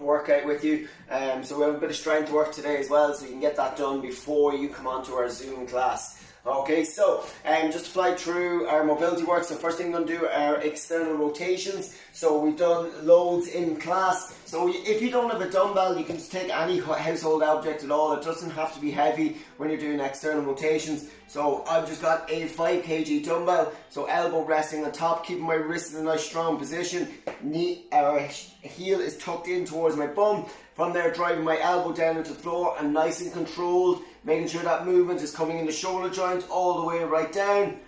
workout with you. So we have a bit of strength work today as well, so you can get that done before you come onto our Zoom class. Okay, so just to fly through our mobility work, so first thing I'm going to do are external rotations. So we've done loads in class. So if you don't have a dumbbell, you can just take any household object at all. It doesn't have to be heavy when you're doing external rotations. So I've just got a 5 kg dumbbell, so elbow resting on top, keeping my wrist in a nice strong position. Heel is tucked in towards my bum. From there, driving my elbow down into the floor and nice and controlled, making sure that movement is coming in the shoulder joint all the way right down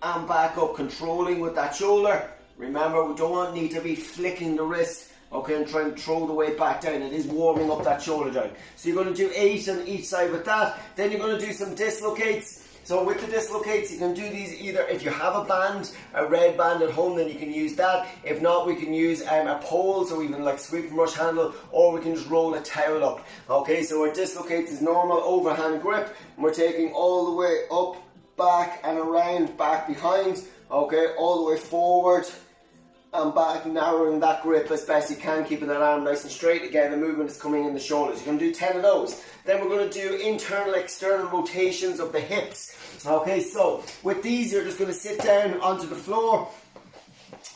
and back up, controlling with that shoulder. Remember, we don't need to be flicking the wrist, okay, and trying to throw the weight back down. It is warming up that shoulder joint. So you're going to do 8 on each side with that. Then you're going to do some dislocates. So with the dislocates, you can do these either if you have a band, a red band at home, then you can use that. If not, we can use a pole, so even like sweep and brush handle, or we can just roll a towel up. Okay, so our dislocates is normal overhand grip, and we're taking all the way up, back and around, back behind, okay, all the way forward and back, narrowing that grip as best you can, keeping that arm nice and straight. Again, the movement is coming in the shoulders. You're going to do 10 of those. Then we're going to do internal, external rotations of the hips. Okay, so with these, you're just going to sit down onto the floor.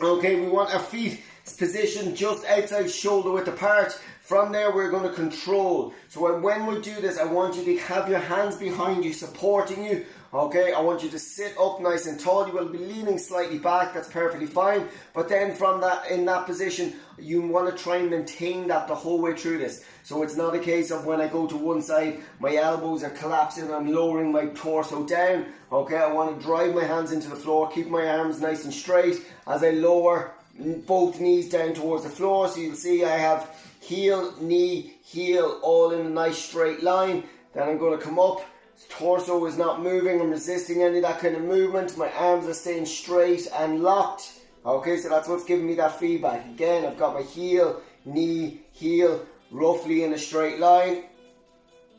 Okay, we want our feet positioned just outside shoulder width apart. From there, we're going to control. So when we do this, I want you to have your hands behind you, supporting you. Okay, I want you to sit up nice and tall. You will be leaning slightly back, that's perfectly fine. But then from that, in that position, you want to try and maintain that the whole way through this. So it's not a case of when I go to one side, my elbows are collapsing, I'm lowering my torso down. Okay, I want to drive my hands into the floor, keep my arms nice and straight as I lower both knees down towards the floor. So you'll see I have heel, knee, heel, all in a nice straight line. Then I'm going to come up. Torso is not moving, I'm resisting any of that kind of movement. My arms are staying straight and locked. Okay, so that's what's giving me that feedback. Again, I've got my heel, knee, heel, roughly in a straight line.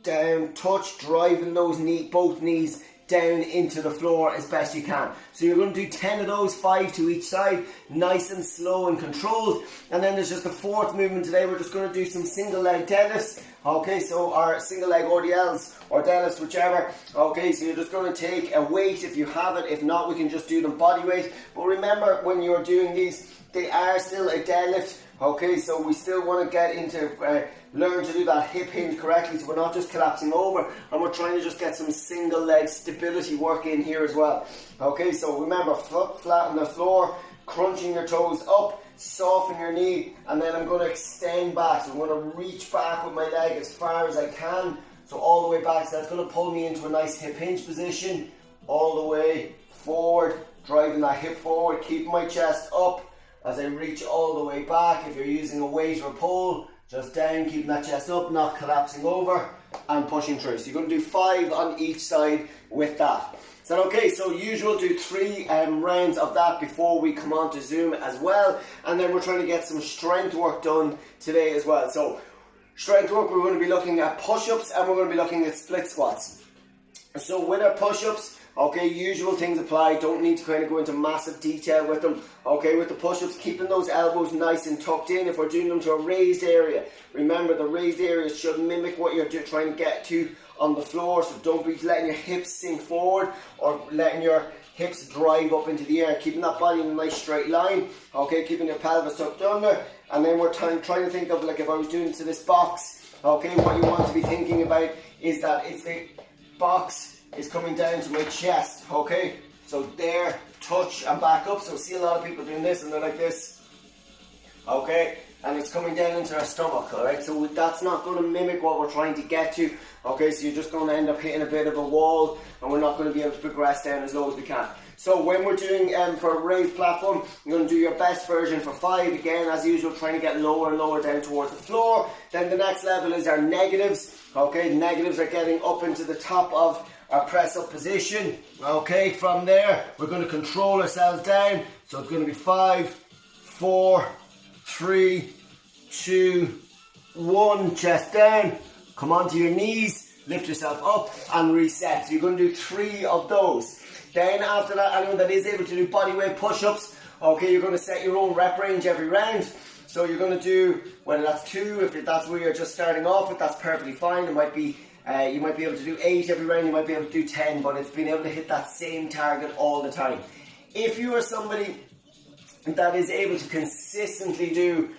Down, touch, driving those both knees down into the floor as best you can. So you're going to do 10 of those, 5 to each side, nice and slow and controlled. And then there's just the fourth movement today. We're just going to do some single leg deadlifts. Okay, so our single leg RDLs or deadlifts, whichever. Okay, so you're just going to take a weight if you have it. If not, we can just do them body weight. But remember, when you're doing these, they are still a deadlift. Okay, so we still want to get into learn to do that hip hinge correctly, so we're not just collapsing over, and we're trying to just get some single leg stability work in here as well. Okay, so remember, foot flat on the floor, crunching your toes up, soften your knee, and then I'm going to extend back. So I'm going to reach back with my leg as far as I can, so all the way back. So that's going to pull me into a nice hip hinge position, all the way forward, driving that hip forward, keeping my chest up as I reach all the way back. If you're using a weight or a pole, just down, keeping that chest up, not collapsing over, and pushing through. So you're going to do 5 on each side with that. Is that okay? So usual, do 3 rounds of that before we come on to Zoom as well. And then we're trying to get some strength work done today as well. So strength work, we're going to be looking at push-ups and we're going to be looking at split squats. So with our push-ups, okay, usual things apply. Don't need to kind of go into massive detail with them. Okay, with the push-ups, keeping those elbows nice and tucked in. If we're doing them to a raised area, remember the raised area should mimic what you're trying to get to on the floor. So don't be letting your hips sink forward or letting your hips drive up into the air. Keeping that body in a nice straight line. Okay, keeping your pelvis tucked under. And then we're trying to think of, like, if I was doing to this box, okay, what you want to be thinking about is that it's the box is coming down to my chest, okay? So there, touch and back up. So see a lot of people doing this and they're like this, okay? And it's coming down into our stomach, alright? So that's not going to mimic what we're trying to get to, okay? So you're just going to end up hitting a bit of a wall and we're not going to be able to progress down as low as we can. So when we're doing for a raised platform, you're going to do your best version for 5. Again, as usual, trying to get lower and lower down towards the floor. Then the next level is our negatives, okay? Negatives are getting up into the top of our press up position. Okay, from there we're going to control ourselves down. So it's going to be 5, 4, 3, 2, 1. Chest down, come onto your knees, lift yourself up and reset. So you're going to do 3 of those. Then after that, anyone that is able to do bodyweight push-ups, okay, you're going to set your own rep range every round. So you're going to do, whether that's 2, if that's where you're just starting off with, that's perfectly fine. It might be, you might be able to do 8 every round, you might be able to do 10, but it's being able to hit that same target all the time. If you are somebody that is able to consistently do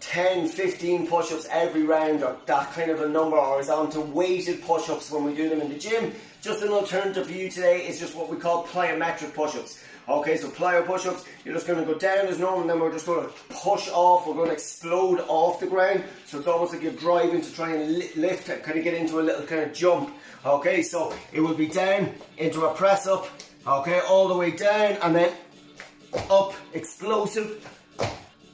10, 15 push-ups every round, or that kind of a number, or is on to weighted push-ups when we do them in the gym, just an alternative for you today is just what we call plyometric push-ups. Okay, so plyo push-ups, you're just going to go down as normal, and then we're just going to push off, we're going to explode off the ground, so it's almost like you're driving to try and lift it, kind of get into a little kind of jump. Okay, so it will be down into a press up, okay, all the way down, and then up, explosive,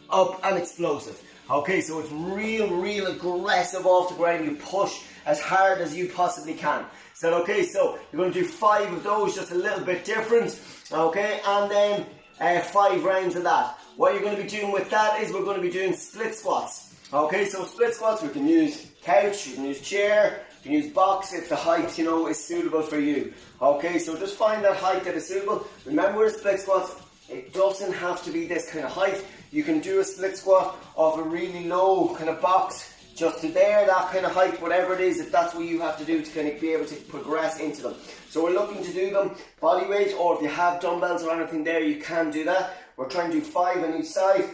up and explosive. Okay, so it's real aggressive off the ground. You push as hard as you possibly can. Is that okay? So you're going to do 5 of those, just a little bit different. Okay, and then 5 rounds of that. What you're going to be doing with that is we're going to be doing split squats. Okay, so split squats, we can use couch, you can use chair, you can use box if the height, is suitable for you. Okay, so just find that height that is suitable. Remember with split squats, it doesn't have to be this kind of height. You can do a split squat off a really low kind of box, just to there, that kind of height, whatever it is, if that's what you have to do to kind of be able to progress into them. So we're looking to do them body weight, or if you have dumbbells or anything there, you can do that. We're trying to do 5 on each side.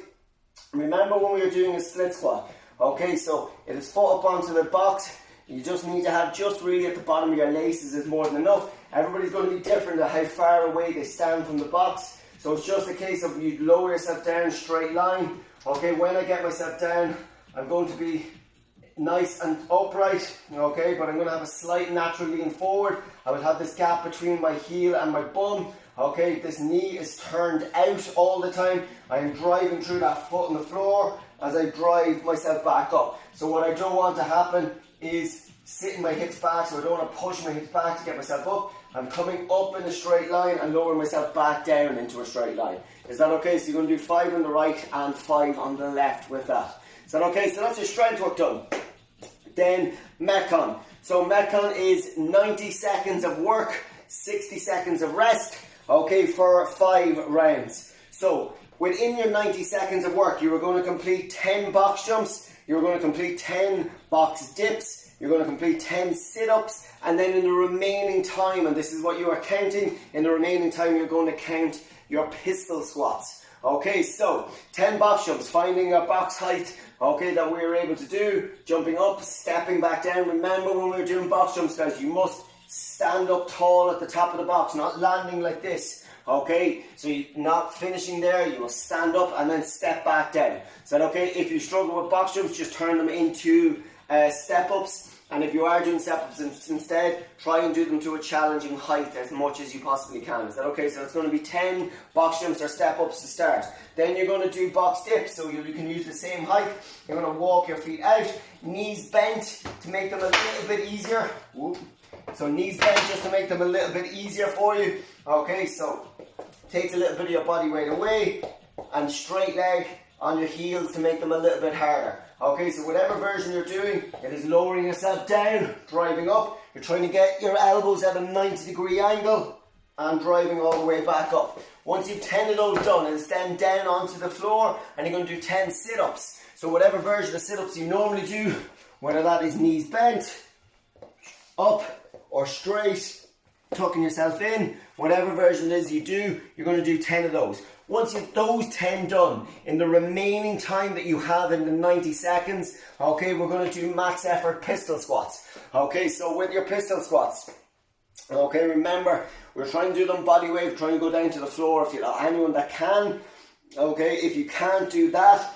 Remember when we were doing a split squat, okay, so it is foot up onto the box. You just need to have just really at the bottom of your laces is more than enough. Everybody's going to be different at how far away they stand from the box. So it's just a case of you lower yourself down, straight line. Okay, when I get myself down, I'm going to be nice and upright, okay, but I'm going to have a slight natural lean forward. I will have this gap between my heel and my bum. Okay, this knee is turned out all the time. I am driving through that foot on the floor as I drive myself back up. So what I don't want to happen is sitting my hips back, so I don't want to push my hips back to get myself up. I'm coming up in a straight line and lowering myself back down into a straight line. Is that okay? So you're going to do 5 on the right and 5 on the left with that. Is that okay? So that's your strength work done. Then Metcon. So Metcon is 90 seconds of work, 60 seconds of rest, okay, for 5 rounds. So within your 90 seconds of work, you are going to complete 10 box jumps, you're going to complete 10 box dips, you're going to complete 10 sit-ups, and then in the remaining time, and this is what you are counting, in the remaining time you're going to count your pistol squats. Okay, so 10 box jumps, finding a box height, okay, that we were able to do, jumping up, stepping back down. Remember when we were doing box jumps, guys, you must stand up tall at the top of the box, not landing like this. Okay, so you're not finishing there, you must stand up and then step back down. Is that okay? If you struggle with box jumps, just turn them into step-ups. And if you are doing step-ups instead, try and do them to a challenging height as much as you possibly can. Is that okay? So it's going to be 10 box jumps or step-ups to start. Then you're going to do box dips, so you can use the same height. You're going to walk your feet out, knees bent to make them a little bit easier. Whoop. So knees bent just to make them a little bit easier for you. Okay, so take a little bit of your body weight away, and straight leg on your heels to make them a little bit harder. Okay, so whatever version you're doing, it is lowering yourself down, driving up. You're trying to get your elbows at a 90-degree angle and driving all the way back up. Once you've 10 of those done, it's then down onto the floor and you're going to do 10 sit-ups. So whatever version of sit-ups you normally do, whether that is knees bent, up or straight, tucking yourself in, whatever version it is you do, you're going to do 10 of those. Once you've those 10 done, in the remaining time that you have in the 90 seconds, okay, we're going to do max effort pistol squats. Okay, so with your pistol squats, okay, remember, we're trying to do them body weight, we're trying to go down to the floor if you're anyone that can. Okay, if you can't do that,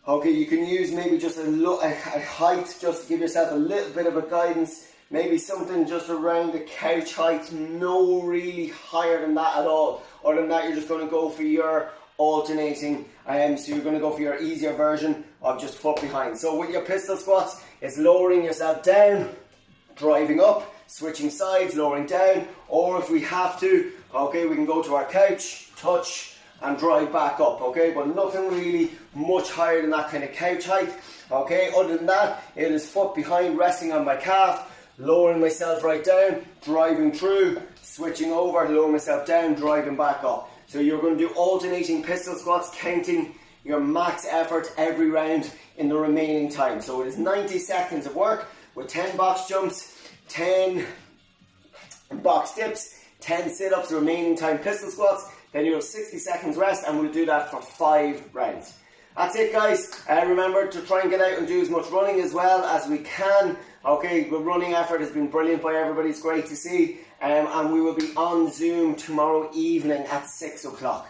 okay, you can use maybe just a height just to give yourself a little bit of a guidance. Maybe something just around the couch height, no really higher than that at all. Other than that, you're just going to go for your alternating. So you're going to go for your easier version of just foot behind. So with your pistol squats, it's lowering yourself down, driving up, switching sides, lowering down. Or if we have to, okay, we can go to our couch, touch, and drive back up, okay? But nothing really much higher than that kind of couch height, okay? Other than that, it is foot behind, resting on my calf, lowering myself right down, driving through, switching over, lowering myself down, driving back up. So you're going to do alternating pistol squats, counting your max effort every round in the remaining time. So it is 90 seconds of work with 10 box jumps, 10 box dips, 10 sit-ups, the remaining time pistol squats, then you have 60 seconds rest, and we'll do that for 5 rounds. That's it, guys. Remember to try and get out and do as much running as well as we can. Okay, the running effort has been brilliant by everybody. It's great to see. And we will be on Zoom tomorrow evening at 6 o'clock.